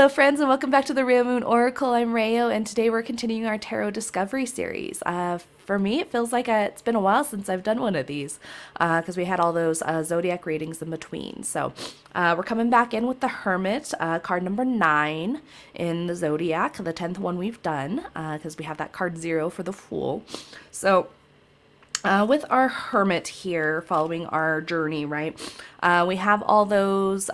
Hello friends and welcome back to the Real Moon Oracle. I'm Rayo and today we're continuing our Tarot Discovery series. For me, it feels like it's been a while since I've done one of these because we had all those zodiac readings in between. So we're coming back in with the Hermit, card number 9 in the zodiac, the 10th one we've done because we have that card 0 for the Fool. So with our Hermit here, following our journey, right, we have all those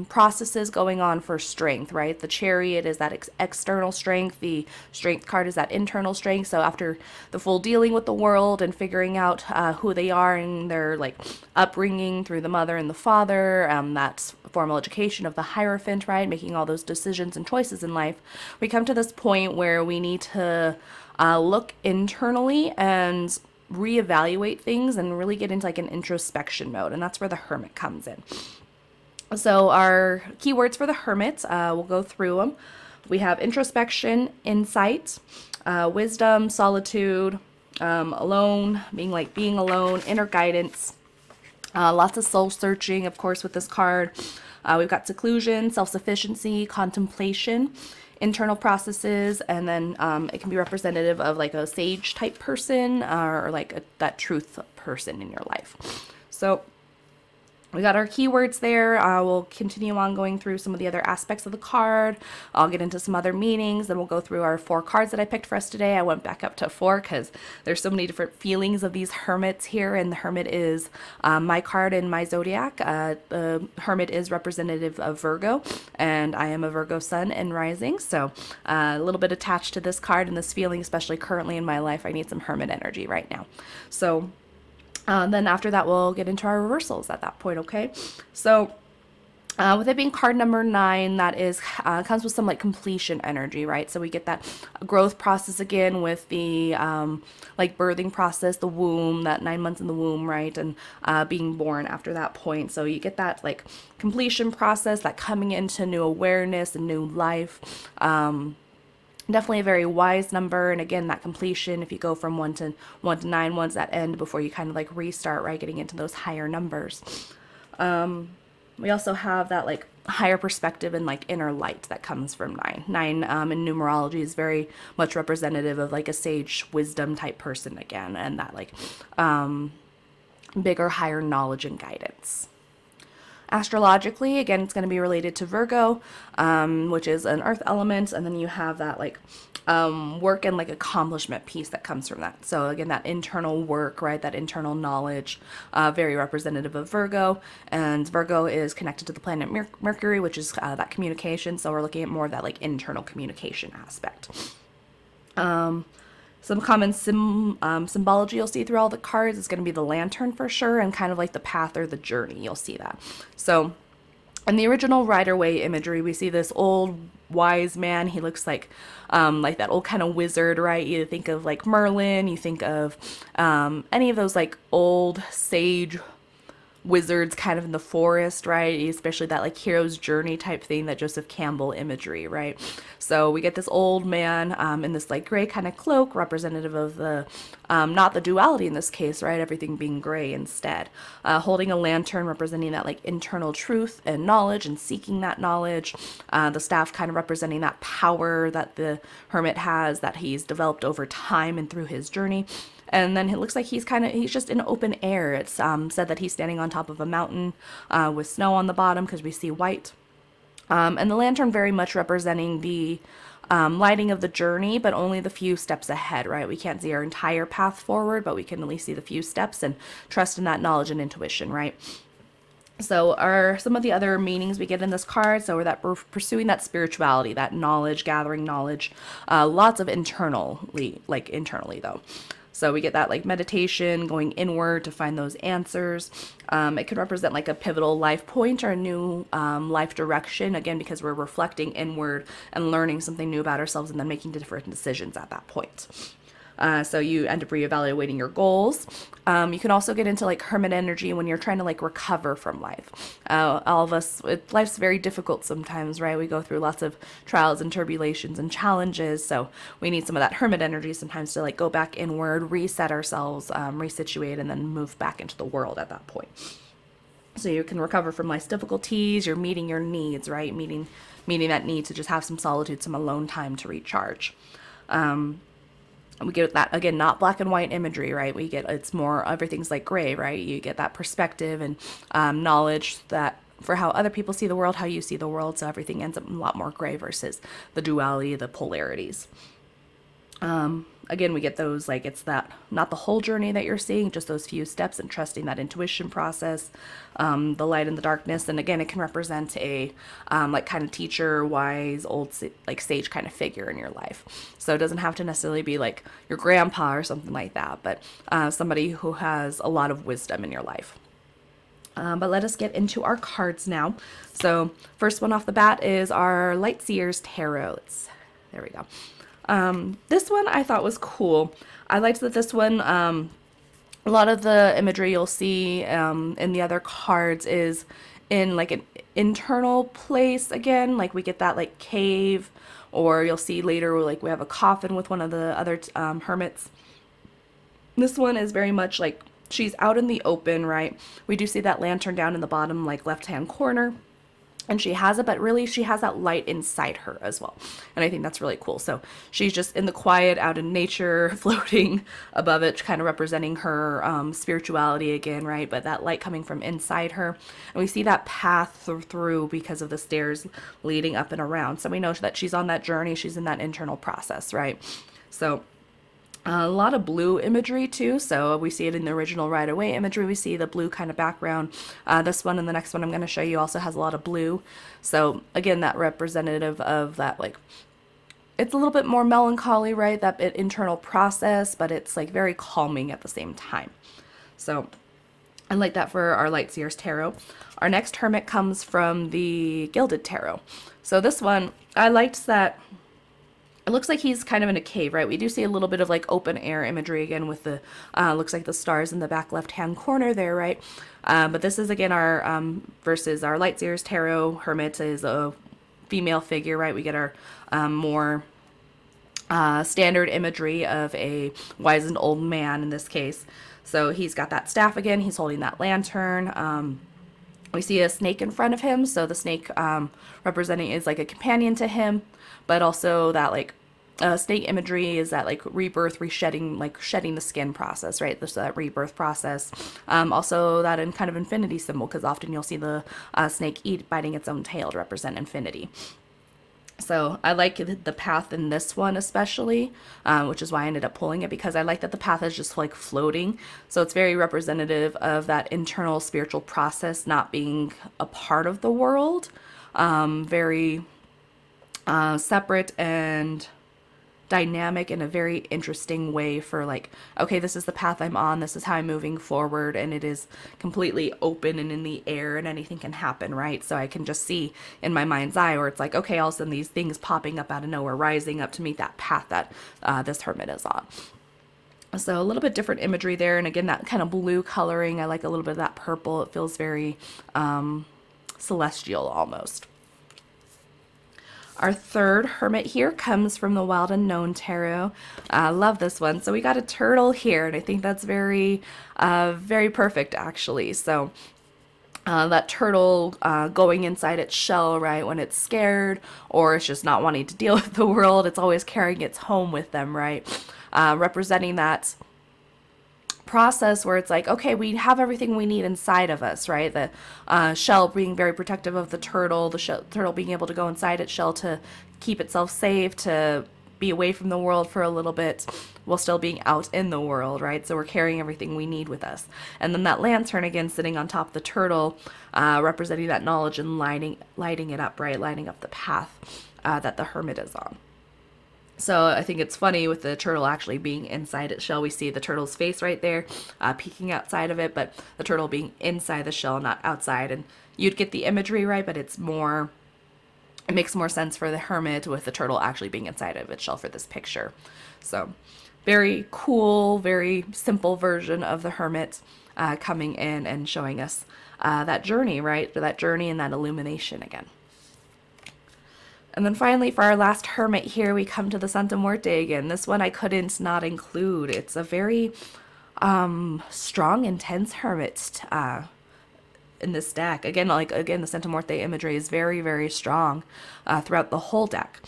processes going on for strength, right? The Chariot is that external strength. The Strength card is that internal strength. So after the Fool dealing with the world and figuring out who they are and their like upbringing through the mother and the father, that's formal education of the Hierophant, right? Making all those decisions and choices in life, we come to this point where we need to look internally and reevaluate things and really get into like an introspection mode, and that's where the Hermit comes in. So our keywords for the Hermit, we'll go through them. We have introspection, insight, wisdom, solitude, alone, being alone, inner guidance, lots of soul searching, of course, with this card. We've got seclusion, self-sufficiency, contemplation, internal processes, and then it can be representative of like a sage type person or like that truth person in your life. So we got our keywords there. We'll continue on going through some of the other aspects of the card. I'll get into some other meanings. Then we'll go through our 4 cards that I picked for us today. I went back up to 4 because there's so many different feelings of these Hermits here. And the Hermit is my card in my zodiac. The Hermit is representative of Virgo. And I am a Virgo sun and rising. So a little bit attached to this card and this feeling, especially currently in my life. I need some Hermit energy right now. So then after that, we'll get into our reversals at that point, okay? So with it being card number 9, that is comes with some like completion energy, right? So we get that growth process again with the like birthing process, the womb, that 9 months in the womb, right? And being born after that point. So you get that like completion process, that coming into new awareness and new life. Definitely a very wise number, and again, that completion, if you go from 1 to 9, one's that end before you kind of like restart, right, getting into those higher numbers. We also have that like higher perspective and like inner light that comes from 9. 9 in numerology is very much representative of like a sage wisdom type person again, and that like bigger, higher knowledge and guidance. Astrologically, again, it's going to be related to Virgo, which is an earth element, and then you have that like work and like accomplishment piece that comes from that. So again, that internal work, right, that internal knowledge, very representative of Virgo, and Virgo is connected to the planet Mercury, which is that communication. So we're looking at more of that like internal communication aspect. Some common symbology you'll see through all the cards is going to be the lantern for sure, and kind of like the path or the journey. You'll see that. So in the original Rider Waite imagery, we see this old wise man. He looks like that old kind of wizard, right? You think of like Merlin, you think of any of those like old sage wizards kind of in the forest, right? Especially that like hero's journey type thing, that Joseph Campbell imagery, right? So we get this old man in this like gray kind of cloak, representative of the not the duality in this case, right? Everything being gray instead, holding a lantern representing that like internal truth and knowledge and seeking that knowledge. The staff kind of representing that power that the Hermit has, that he's developed over time and through his journey. And then it looks like he's just in open air. It's said that he's standing on top of a mountain with snow on the bottom because we see white. And the lantern very much representing the lighting of the journey, but only the few steps ahead, right? We can't see our entire path forward, but we can at least see the few steps and trust in that knowledge and intuition, right? So are some of the other meanings we get in this card. So we're pursuing that spirituality, that knowledge, gathering knowledge, lots of internally though. So we get that like meditation, going inward to find those answers. It could represent like a pivotal life point or a new life direction, again, because we're reflecting inward and learning something new about ourselves and then making different decisions at that point. So you end up reevaluating your goals. You can also get into like Hermit energy when you're trying to like recover from life. All of us, life's very difficult sometimes, right? We go through lots of trials and tribulations and challenges. So we need some of that Hermit energy sometimes to like go back inward, reset ourselves, resituate, and then move back into the world at that point. So you can recover from life's difficulties. You're meeting your needs, right? Meeting meaning that need to just have some solitude, some alone time to recharge. We get that, again, not black and white imagery, right? We get, it's more, everything's like gray, right? You get that perspective and knowledge that for how other people see the world, how you see the world. So everything ends up a lot more gray versus the duality, the polarities. Again, we get those, like, it's that, not the whole journey that you're seeing, just those few steps, and trusting that intuition process, the light and the darkness. And again, it can represent a, like, kind of teacher, wise, old, like, sage kind of figure in your life. So it doesn't have to necessarily be like your grandpa or something like that, but somebody who has a lot of wisdom in your life. But let us get into our cards now. So first one off the bat is our Light Seers Tarot. There we go. This one I thought was cool. I liked that this one, a lot of the imagery you'll see in the other cards is in like an internal place again. Like we get that like cave, or you'll see later like we have a coffin with one of the other hermits. This one is very much like she's out in the open, right? We do see that lantern down in the bottom like left-hand corner. And she has it, but really she has that light inside her as well. And I think that's really cool. So she's just in the quiet, out in nature, floating above it, kind of representing her spirituality again, right? But that light coming from inside her. And we see that path through because of the stairs leading up and around. So we know that she's on that journey. She's in that internal process, right? So a lot of blue imagery too. So we see it in the original Rider Waite imagery. We see the blue kind of background. This one and the next one I'm going to show you also has a lot of blue. So again, that representative of that, like, it's a little bit more melancholy, right? That internal process, but it's like very calming at the same time. So I like that for our Light Seers Tarot. Our next Hermit comes from the Gilded Tarot. So this one, I liked that. It looks like he's kind of in a cave, right? We do see a little bit of like open air imagery again with the, looks like the stars in the back left-hand corner there, right? But this is again our, versus our Light Seers Tarot. Hermit is a female figure, right? We get our more standard imagery of a wizened old man in this case. So he's got that staff again. He's holding that lantern. We see a snake in front of him. So the snake representing is like a companion to him, but also that like snake imagery is that like rebirth, reshedding, like shedding the skin process, right? So that rebirth process. Also that in kind of infinity symbol, because often you'll see the snake biting its own tail to represent infinity. So I like the path in this one especially, which is why I ended up pulling it, because I like that the path is just like floating. So it's very representative of that internal spiritual process not being a part of the world. Very separate and dynamic in a very interesting way for like, okay, this is the path I'm on, this is how I'm moving forward, and it is completely open and in the air and anything can happen, right? So I can just see in my mind's eye where it's like, okay, all of a sudden these things popping up out of nowhere, rising up to meet that path that this hermit is on. So a little bit different imagery there, and again, that kind of blue coloring, I like a little bit of that purple. It feels very celestial almost. Our third hermit here comes from the Wild Unknown Tarot. I love this one. So we got a turtle here, and I think that's very, very perfect actually. So that turtle going inside its shell, right, when it's scared or it's just not wanting to deal with the world, it's always carrying its home with them, right? Representing that process where it's like, okay, we have everything we need inside of us, right? The shell being very protective of the turtle, the turtle being able to go inside its shell to keep itself safe, to be away from the world for a little bit while still being out in the world, right? So we're carrying everything we need with us. And then that lantern again sitting on top of the turtle, representing that knowledge and lighting it up, right? Lighting up the path that the hermit is on. So I think it's funny with the turtle actually being inside its shell. We see the turtle's face right there, peeking outside of it, but the turtle being inside the shell, not outside. And you'd get the imagery right, but it makes more sense for the hermit with the turtle actually being inside of its shell for this picture. So very cool, very simple version of the hermit coming in and showing us that journey, right? That journey and that illumination again. And then finally, for our last hermit here, we come to the Santa Muerte again. This one I couldn't not include. It's a very strong, intense hermit. in this deck. Again, the Santa Muerte imagery is very, very strong throughout the whole deck.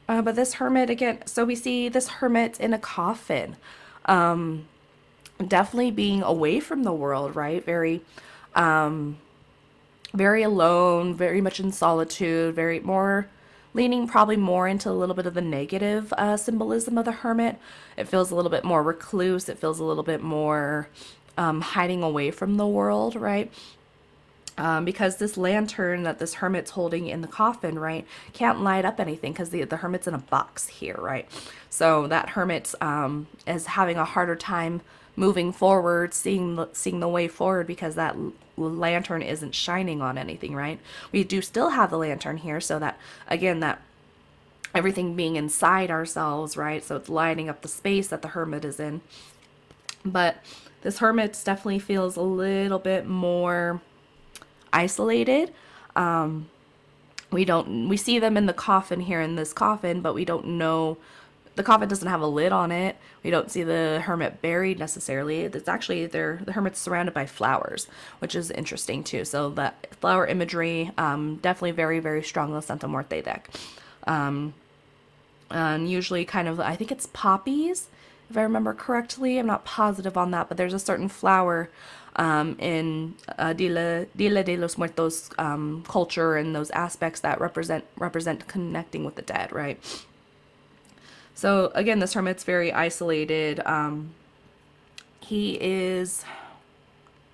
But this hermit again, so we see this hermit in a coffin, definitely being away from the world, right? Very alone, very much in solitude, very more leaning probably more into a little bit of the negative symbolism of the hermit. It feels a little bit more recluse. It feels a little bit more hiding away from the world, right? Because this lantern that this hermit's holding in the coffin, right, can't light up anything because the hermit's in a box here, right? So that hermit is having a harder time moving forward, seeing the way forward because that lantern isn't shining on anything, right? We do still have the lantern here, so that again that everything being inside ourselves, right? So it's lighting up the space that the hermit is in. But this hermit definitely feels a little bit more isolated. We see them in the coffin here in this coffin, but we don't know. The coffin doesn't have a lid on it. We don't see the hermit buried necessarily. It's actually the hermit's surrounded by flowers, which is interesting too. So that flower imagery, definitely very, very strong in the Santa Muerte deck. And usually kind of, I think it's poppies, if I remember correctly. I'm not positive on that, but there's a certain flower in Dia de los Muertos culture and those aspects that represent connecting with the dead, right? So again, this hermit's very isolated. He is,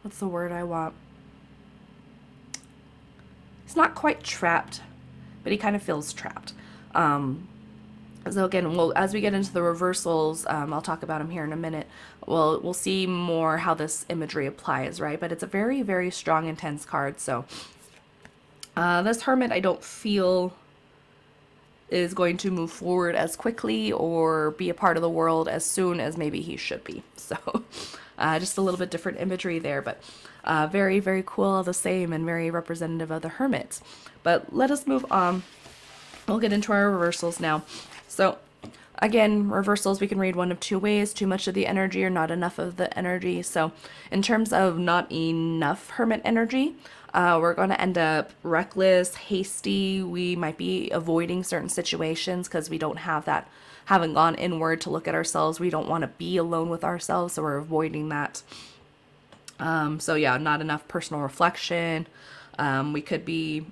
what's the word I want? He's not quite trapped, but he kind of feels trapped. So again, as we get into the reversals, I'll talk about them here in a minute. We'll see more how this imagery applies, right? But it's a very, very strong, intense card. So this hermit, I don't feel is going to move forward as quickly or be a part of the world as soon as maybe he should be. So just a little bit different imagery there, but very, very cool all the same and very representative of the hermits. But let us move on. We'll get into our reversals now. So again, reversals we can read one of two ways: too much of the energy or not enough of the energy. So in terms of not enough hermit energy, we're going to end up reckless, hasty. We might be avoiding certain situations because we don't have that, having gone inward to look at ourselves. We don't want to be alone with ourselves, so we're avoiding that. So yeah, not enough personal reflection. We could be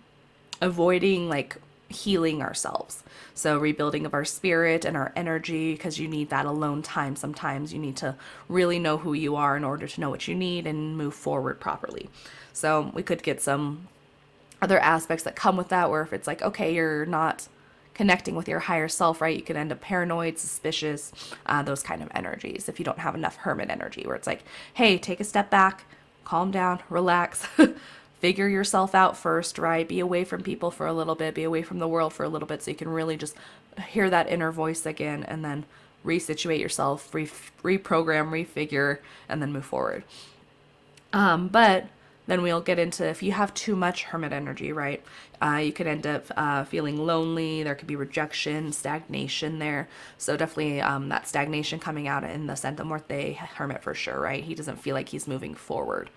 avoiding like healing ourselves. So rebuilding of our spirit and our energy, because you need that alone time. Sometimes you need to really know who you are in order to know what you need and move forward properly. So we could get some other aspects that come with that, where if it's like, okay, you're not connecting with your higher self, right? You could end up paranoid, suspicious, those kind of energies if you don't have enough hermit energy, where it's like, hey, take a step back, calm down, relax, figure yourself out first, right? Be away from people for a little bit, be away from the world for a little bit so you can really just hear that inner voice again and then resituate yourself, reprogram, refigure, and then move forward. But then we'll get into if you have too much hermit energy, right? You could end up feeling lonely. There could be rejection, stagnation there. So definitely that stagnation coming out in the Santa Muerte hermit for sure, right? He doesn't feel like he's moving forward.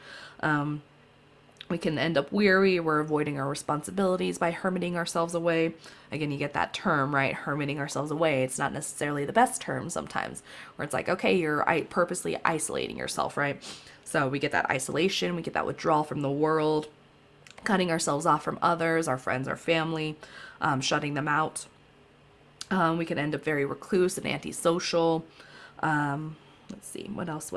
We can end up weary. We're avoiding our responsibilities by hermiting ourselves away. Again, you get that term, right? Hermiting ourselves away. It's not necessarily the best term sometimes, where it's like, okay, you're purposely isolating yourself, right? So we get that isolation. We get that withdrawal from the world, cutting ourselves off from others, our friends, our family, shutting them out. We can end up very recluse and antisocial. Let's see, what else?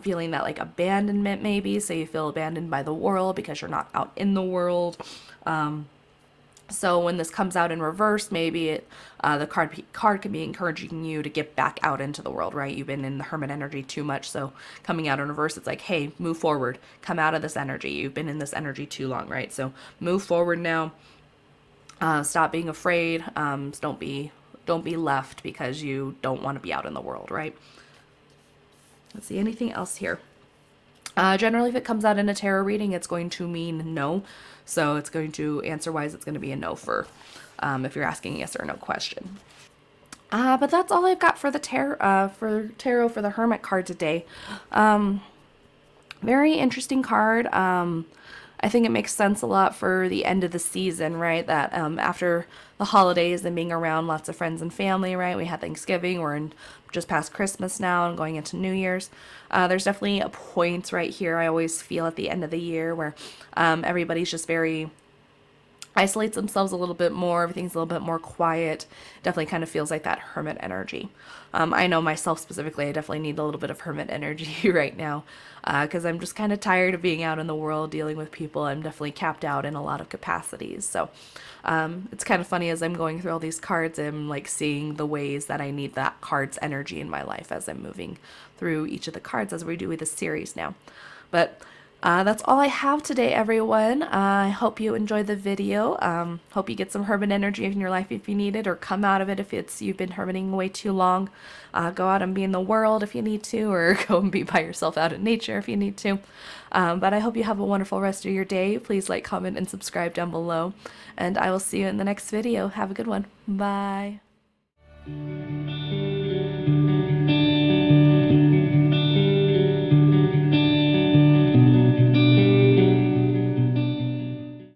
Feeling that like abandonment maybe, so you feel abandoned by the world because you're not out in the world. So when this comes out in reverse, maybe the card can be encouraging you to get back out into the world, right? You've been in the hermit energy too much, so coming out in reverse, it's like, hey, move forward, come out of this energy. You've been in this energy too long, right? So move forward now. Stop being afraid. Don't be left because you don't want to be out in the world, right? Let's see, anything else here? Generally, if it comes out in a tarot reading, it's going to mean no. So it's going to, answer-wise, it's going to be a no for if you're asking a yes or no question. But that's all I've got for the tarot for the Hermit card today. Very interesting card. I think it makes sense a lot for the end of the season, right? That after the holidays and being around lots of friends and family, right? We had Thanksgiving, we're in just past Christmas now and going into New Year's. There's definitely a point right here I always feel at the end of the year where everybody's just very isolates themselves a little bit more. Everything's a little bit more quiet. Definitely kind of feels like that hermit energy. I know myself specifically, I definitely need a little bit of hermit energy right now because I'm just kind of tired of being out in the world dealing with people. I'm definitely capped out in a lot of capacities. So it's kind of funny as I'm going through all these cards, I'm like seeing the ways that I need that card's energy in my life as I'm moving through each of the cards as we do with this series now. But that's all I have today, everyone. I hope you enjoyed the video. Hope you get some hermit energy in your life if you need it, or come out of it if it's you've been hermiting way too long. Go out and be in the world if you need to, or go and be by yourself out in nature if you need to. But I hope you have a wonderful rest of your day. Please like, comment, and subscribe down below. And I will see you in the next video. Have a good one. Bye.